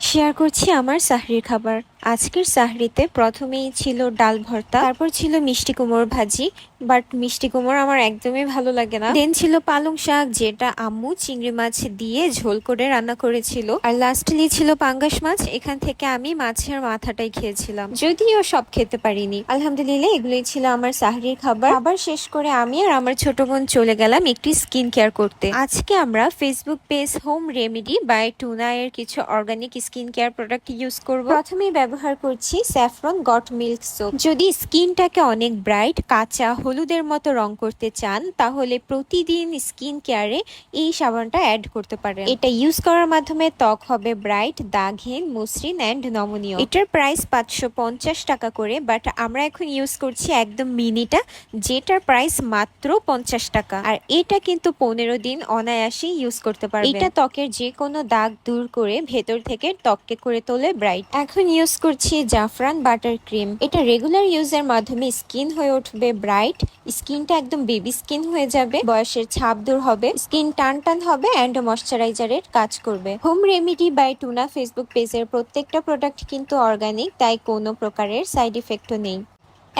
Share করছি আমার সাহরির খাবার। আজকের সাহরিতে প্রথমেই ছিল ডাল ভর্তা, তারপর ছিল মিষ্টি কুমড়োর ভাজি, বাট মিষ্টি কুমড়ো আমার একদমই ভালো লাগে না। দেন ছিল পালং শাক, যেটা আম্মু চিংড়ি মাছ দিয়ে ঝোল করে রান্না করেছিল, আর লাস্টলি ছিল পাঙ্গাস মাছ। এখান থেকে আমি মাছের মাথাটাই খেয়েছিলাম, যদিও সব খেতে পারিনি। আলহামদুলিল্লাহ, এগুলোই ছিল আমার সাহরির খাবার। আবার শেষ করে আমি আর আমার ছোট বোন চলে গেলাম একটি স্কিন কেয়ার করতে। আজকে আমরা Facebook page home remedy by Tuna এর কিছু organic skin care product use করব। প্রথমেই ব্যবহার করছি স্যাফরন গট মিল্ক সোপ। যদি স্কিনটাকে অনেক ব্রাইট কাঁচা হলুদের মতো রং করতে চান, তাহলে প্রতিদিন স্কিন কেয়ারে এই সাবানটা অ্যাড করতে পারেন। এটা ইউজ করার মাধ্যমে ত্বক হবে ব্রাইট, দাগহীন, মসৃণ অ্যান্ড নমনীয়। এটার প্রাইস 550 টাকা করে, বাট আমরা এখন ইউজ করছি একদম মিনিটা, যেটার প্রাইস মাত্র 50 টাকা। আর এটা কিন্তু 15 দিন অনায়াসে ইউজ করতে পারবেন। এটা ত্বকের যে কোনো দাগ দূর করে ভেতর থেকে ত্বককে করে তোলে ব্রাইট। এখন ইউজ করছি জাফরান বাটার ক্রিম। এটা রেগুলার ইউজের মাধ্যমে স্কিন হয়ে উঠবে ব্রাইট, স্কিনটা একদম বেবি স্কিন হয়ে যাবে, বয়সের ছাপ দূর হবে, স্কিন টান টান হবে অ্যান্ড ময়শ্চারাইজারের কাজ করবে। Home remedy by Tuna Facebook পেজের প্রত্যেকটা প্রোডাক্ট কিন্তু অর্গানিক, তাই কোনো প্রকারের সাইড ইফেক্টও নেই।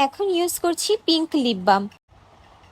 এখন ইউজ করছি পিঙ্ক লিপ বাম।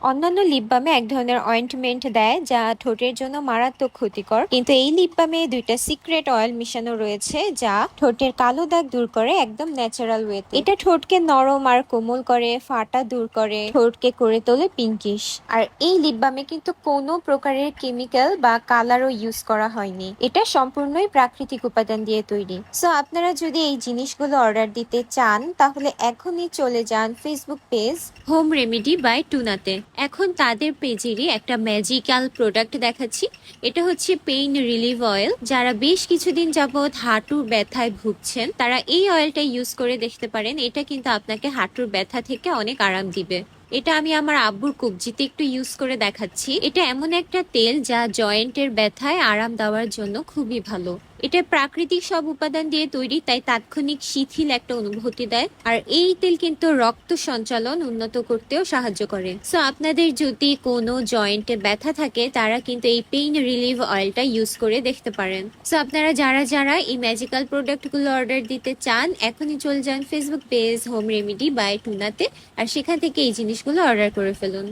অন্যান্য লিপ বামে এক ধরনের অয়েন্টমেন্ট দেয় যা ঠোঁটের জন্য মারাত্মক ক্ষতিকর, কিন্তু এই লিপ বামে দুইটা সিক্রেট অয়েল মিশানো রয়েছে যা ঠোঁটের কালো দাগ দূর করে একদম ন্যাচারাল ওয়েতে। এটা ঠোঁটকে নরম আর কোমল করে, ফাটা দূর করে, ঠোঁটকে করে তোলে পিঙ্কিশ। আর এই লিপ বামে কিন্তু কোনো প্রকারের কেমিক্যাল বা কালারও ইউজ করা হয়নি, এটা সম্পূর্ণই প্রাকৃতিক উপাদান দিয়ে তৈরি। সো আপনারা যদি এই জিনিসগুলো অর্ডার দিতে চান, তাহলে এখনই চলে যান Facebook page home remedy by টুনাতে। এখন তাদের পেজেরই একটা ম্যাজিক্যাল প্রোডাক্ট দেখাচ্ছি। এটা হচ্ছে পেইন রিলিভ অয়েল। যারা বেশ কিছুদিন যাবত হাঁটুর ব্যথায় ভুগছেন, তারা এই অয়েলটা ইউজ করে দেখতে পারেন। এটা কিন্তু আপনাকে হাঁটুর ব্যথা থেকে অনেক আরাম দিবে। এটা আমি আমার আব্বুর কবজিতে একটু ইউজ করে দেখাচ্ছি। এটা এমন একটা তেল যা জয়েন্টের ব্যথায় আরাম দেওয়ার জন্য খুবই ভালো। এটা প্রাকৃতিক সব উপাদান দিয়ে তৈরি, তাই তাৎক্ষণিক শিথিল একটা অনুভূতি দেয়। আর এই তেল কিন্তু রক্ত সঞ্চালন উন্নত করতেও সাহায্য করে। সো আপনাদের যদি কোনো জয়েন্টে ব্যথা থাকে, তারা কিন্তু এই পেইন রিলিভ অয়েলটা ইউজ করে দেখতে পারেন। সো আপনারা যারা এই ম্যাজিক্যাল প্রোডাক্টগুলো অর্ডার দিতে চান, এখনই চলে যান Facebook page home remedy by টুনাতে, আর সেখান থেকে এই জিনিসগুলো অর্ডার করে ফেলুন।